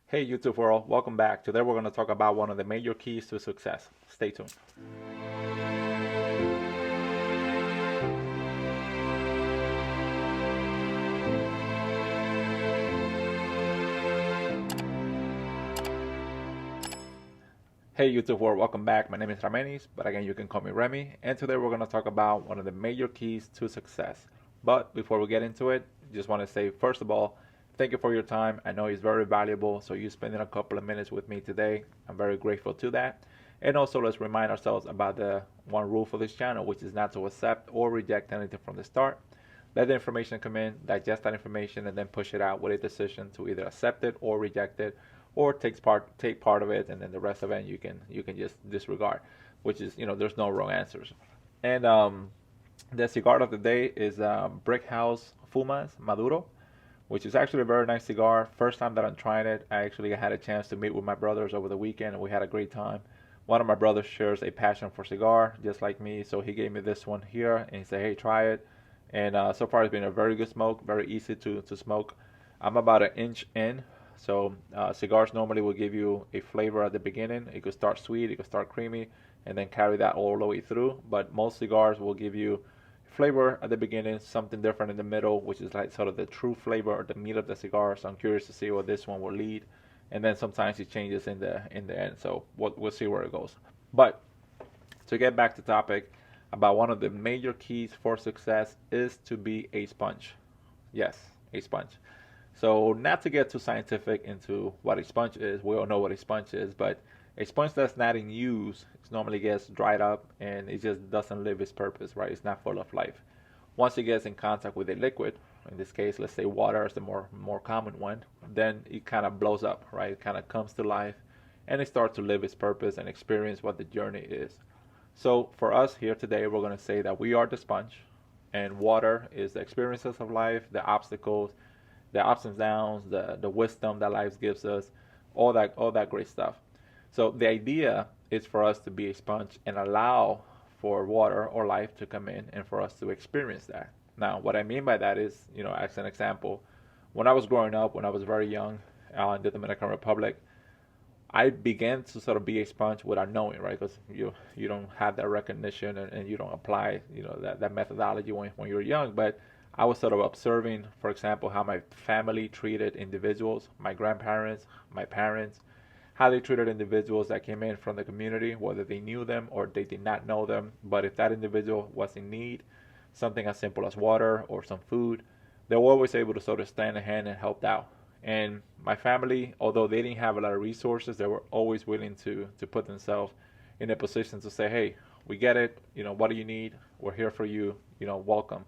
Hey YouTube world, welcome back. Today we're going to talk about one of the major keys to success. Stay tuned. Hey YouTube world, welcome back. My name is Ramenis, but again you can call me Remy. And today we're going to talk about one of the major keys to success. But before we get into it, just want to say first of all, thank you for your time. I know it's very valuable, so you spending a couple of minutes with me today. I'm very grateful to that. And also let's remind ourselves about the one rule for this channel, which is not to accept or reject anything from the start. Let the information come in, digest that information, and then push it out with a decision to either accept it or reject it, or take part of it, and then the rest of it you can just disregard, which is there's no wrong answers. And the cigar of the day is Brick House Fumas Maduro, which is actually a very nice cigar. First time that I'm trying it, I actually had a chance to meet with my brothers over the weekend, and we had a great time. One of my brothers shares a passion for cigar, just like me, so he gave me this one here, and he said, "Hey, try it." And so far, it's been a very good smoke, very easy to smoke. I'm about an inch in, so cigars normally will give you a flavor at the beginning. It could start sweet, it could start creamy, and then carry that all the way through. But most cigars will give you flavor at the beginning, something different in the middle, which is like sort of the true flavor or the meat of the cigar. So I'm curious to see what this one will lead, and then sometimes it changes in the end. So we'll see where it goes. But to get back to topic about one of the major keys for success is to be a sponge. Yes, a sponge. So not to get too scientific into what a sponge is, we all know what a sponge is, but a sponge that's not in use, it normally gets dried up and it just doesn't live its purpose, right? It's not full of life. Once it gets in contact with a liquid, in this case, let's say water is the more common one, then it kind of blows up, right? It kind of comes to life and it starts to live its purpose and experience what the journey is. So for us here today, we're going to say that we are the sponge, and water is the experiences of life, the obstacles, the ups and downs, the wisdom that life gives us, all that great stuff. So the idea is for us to be a sponge and allow for water or life to come in and for us to experience that. Now, what I mean by that is, as an example, when I was growing up, when I was very young in the Dominican Republic, I began to sort of be a sponge without knowing, right? Because you don't have that recognition and you don't apply, that methodology when you're young. But I was sort of observing, for example, how my family treated individuals, my grandparents, my parents, how they treated individuals that came in from the community, whether they knew them or they did not know them. But if that individual was in need, something as simple as water or some food, they were always able to sort of stand a hand and help out. And my family, although they didn't have a lot of resources, they were always willing to put themselves in a position to say, "Hey, we get it. What do you need? We're here for you. Welcome."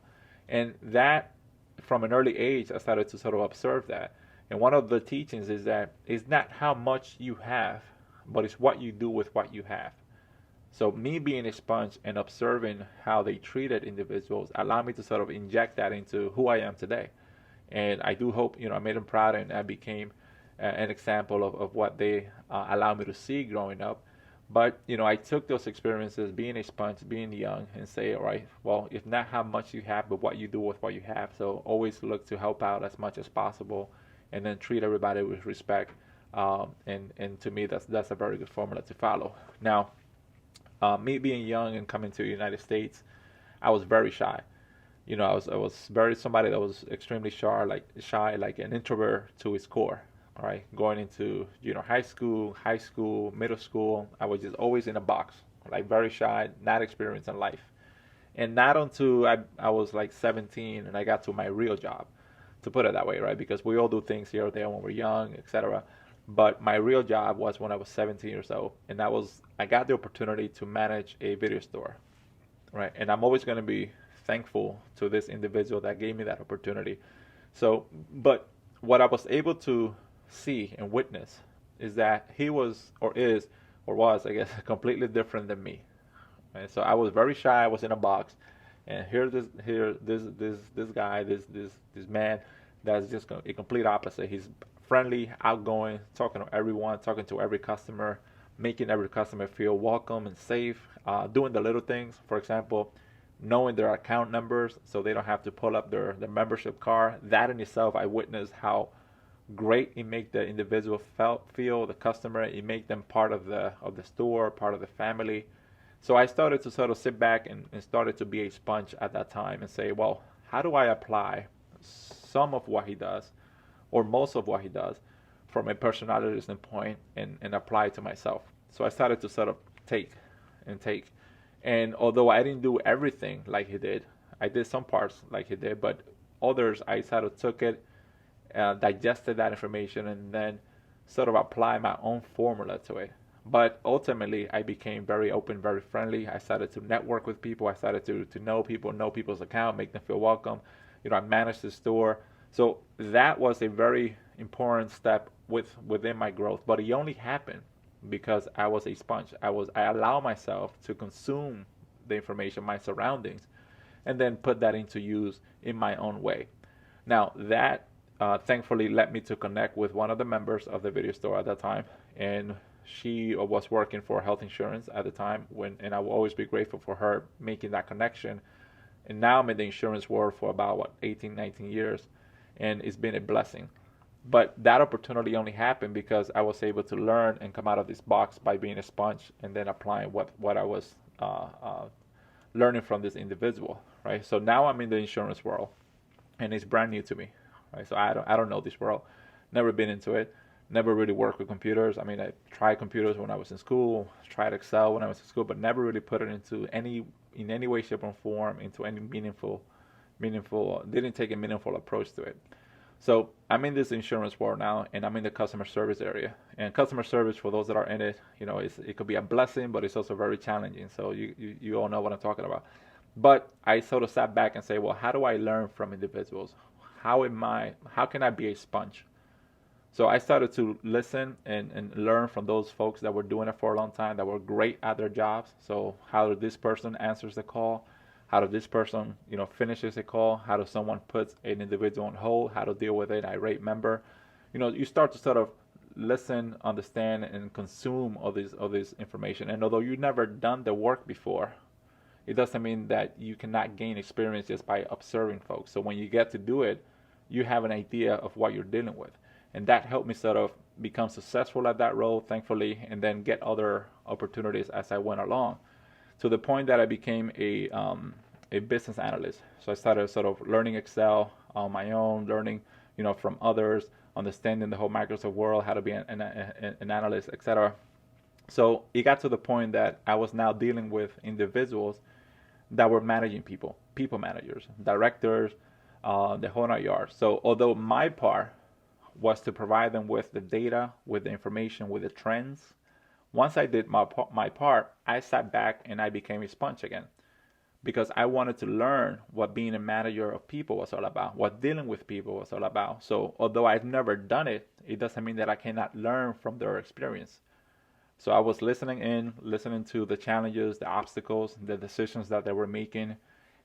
And that, from an early age, I started to sort of observe that. And one of the teachings is that it's not how much you have, but it's what you do with what you have. So me being a sponge and observing how they treated individuals allowed me to sort of inject that into who I am today. And I do hope, I made them proud and I became an example of what they allowed me to see growing up. But, I took those experiences, being a sponge, being young, and say, all right, well, if not how much you have, but what you do with what you have. So always look to help out as much as possible and then treat everybody with respect. And to me, that's a very good formula to follow. Now, me being young and coming to the United States, I was very shy. I was very somebody that was extremely shy, like an introvert to his core. All right, going into high school, middle school, I was just always in a box, like very shy, not experienced in life. And not until I was like 17 and I got to my real job, to put it that way, right? Because we all do things here or there when we're young, etc. But my real job was when I was 17 years old, and I got the opportunity to manage a video store, right? And I'm always going to be thankful to this individual that gave me that opportunity. So, but what I was able to see and witness is that he was or is or was, I guess, completely different than me. And so I was very shy. I was in a box, and this guy, this man, that's just a complete opposite. He's friendly, outgoing, talking to everyone, talking to every customer, making every customer feel welcome and safe. Doing the little things, for example, knowing their account numbers so they don't have to pull up their membership card. That in itself, I witnessed how great. It make the individual feel the customer. It make them part of the store, part of the family. So I started to sort of sit back and started to be a sponge at that time and say, well, how do I apply some of what he does or most of what he does from a personality standpoint and apply it to myself. So I started to sort of take and take. And although I didn't do everything like he did, I did some parts like he did, but others I sort of took it, digested that information, and then sort of apply my own formula to it. But ultimately, I became very open, very friendly. I started to network with people. I started to know people, know people's account, make them feel welcome. I managed the store. So that was a very important step within my growth. But it only happened because I was a sponge. I allow myself to consume the information, my surroundings, and then put that into use in my own way. Now that thankfully led me to connect with one of the members of the video store at that time, and she was working for health insurance at the time and I will always be grateful for her making that connection. And now I'm in the insurance world for about 18, 19 years, and it's been a blessing. But that opportunity only happened because I was able to learn and come out of this box by being a sponge and then applying what I was learning from this individual, right? So now I'm in the insurance world, and it's brand new to me, right? So I don't know this world, never been into it, never really worked with computers. I mean, I tried computers when I was in school, tried Excel when I was in school, but never really put it into in any way, shape, or form into any meaningful. Didn't take a meaningful approach to it. So I'm in this insurance world now, and I'm in the customer service area. And customer service, for those that are in it, it could be a blessing, but it's also very challenging. So you all know what I'm talking about. But I sort of sat back and say, well, how do I learn from individuals? How can I be a sponge? So I started to listen and learn from those folks that were doing it for a long time, that were great at their jobs. So how did this person answers the call? How does this person, finishes a call? How does someone put an individual on hold? How to deal with an irate member? You start to sort of listen, understand, and consume all this information. And although you've never done the work before, it doesn't mean that you cannot gain experience just by observing folks. So when you get to do it, you have an idea of what you're dealing with. And that helped me sort of become successful at that role, thankfully, and then get other opportunities as I went along, to the point that I became a business analyst. So I started sort of learning Excel on my own, learning, from others, understanding the whole Microsoft world, how to be an analyst, etc. So it got to the point that I was now dealing with individuals that were managing people managers, directors, the whole nine yards. So although my part was to provide them with the data, with the information, with the trends, once I did my part, I sat back and I became a sponge again, because I wanted to learn what being a manager of people was all about, what dealing with people was all about. So although I've never done it, it doesn't mean that I cannot learn from their experience. So I was listening to the challenges, the obstacles, the decisions that they were making.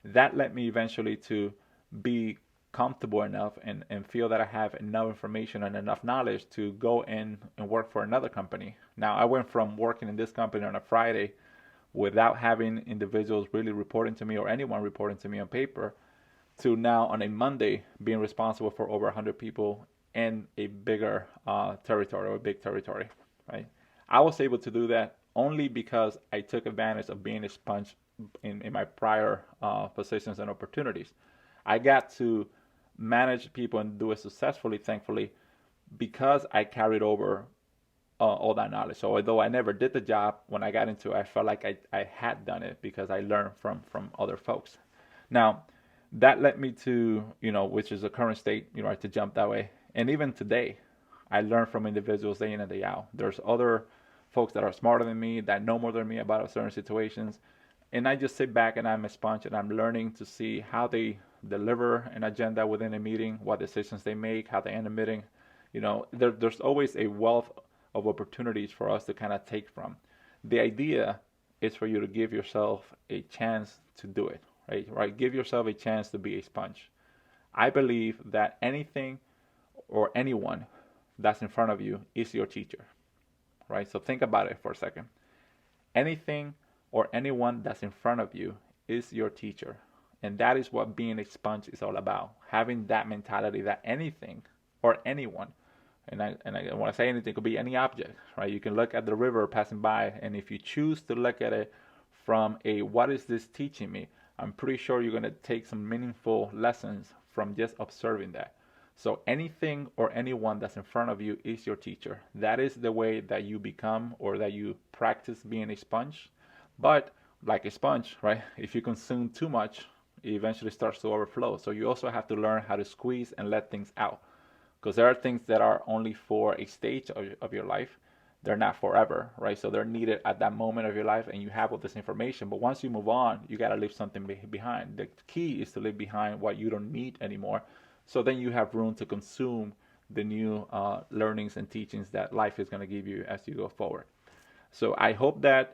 That led me eventually to be comfortable enough and feel that I have enough information and enough knowledge to go in and work for another company. Now, I went from working in this company on a Friday without having individuals really reporting to me or anyone reporting to me on paper, to now on a Monday being responsible for over 100 people in a bigger territory, or a big territory, right? I was able to do that only because I took advantage of being a sponge in my prior positions and opportunities. I got to manage people and do it successfully, thankfully, because I carried over all that knowledge. So although I never did the job, when I got into it, I felt like I had done it because I learned from other folks. Now, that led me to, which is the current state, to jump that way. And even today, I learn from individuals day in and day out. There's other folks that are smarter than me, that know more than me about certain situations. And I just sit back and I'm a sponge and I'm learning to see how they deliver an agenda within a meeting, what decisions they make, how they end a meeting. There's always a wealth of opportunities for us to kind of take from. The idea is for you to give yourself a chance to do it, right? Give yourself a chance to be a sponge. I believe that anything or anyone that's in front of you is your teacher, right? So think about it for a second. Anything or anyone that's in front of you is your teacher. And that is what being a sponge is all about. Having that mentality that anything or anyone And when I say anything, it could be any object, right? You can look at the river passing by, and if you choose to look at it from a what is this teaching me, I'm pretty sure you're going to take some meaningful lessons from just observing that. So anything or anyone that's in front of you is your teacher. That is the way that you become or that you practice being a sponge. But like a sponge, right? If you consume too much, it eventually starts to overflow. So you also have to learn how to squeeze and let things out. Because there are things that are only for a stage of your life. They're not forever, right? So they're needed at that moment of your life, and you have all this information. But once you move on, you got to leave something behind. The key is to leave behind what you don't need anymore. So then you have room to consume the new learnings and teachings that life is going to give you as you go forward. So I hope that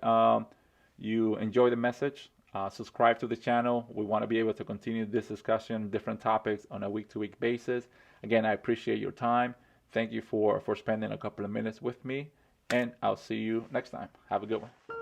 you enjoy the message. Subscribe to the channel. We want to be able to continue this discussion, different topics on a week-to-week basis. Again, I appreciate your time. Thank you for spending a couple of minutes with me, and I'll see you next time. Have a good one.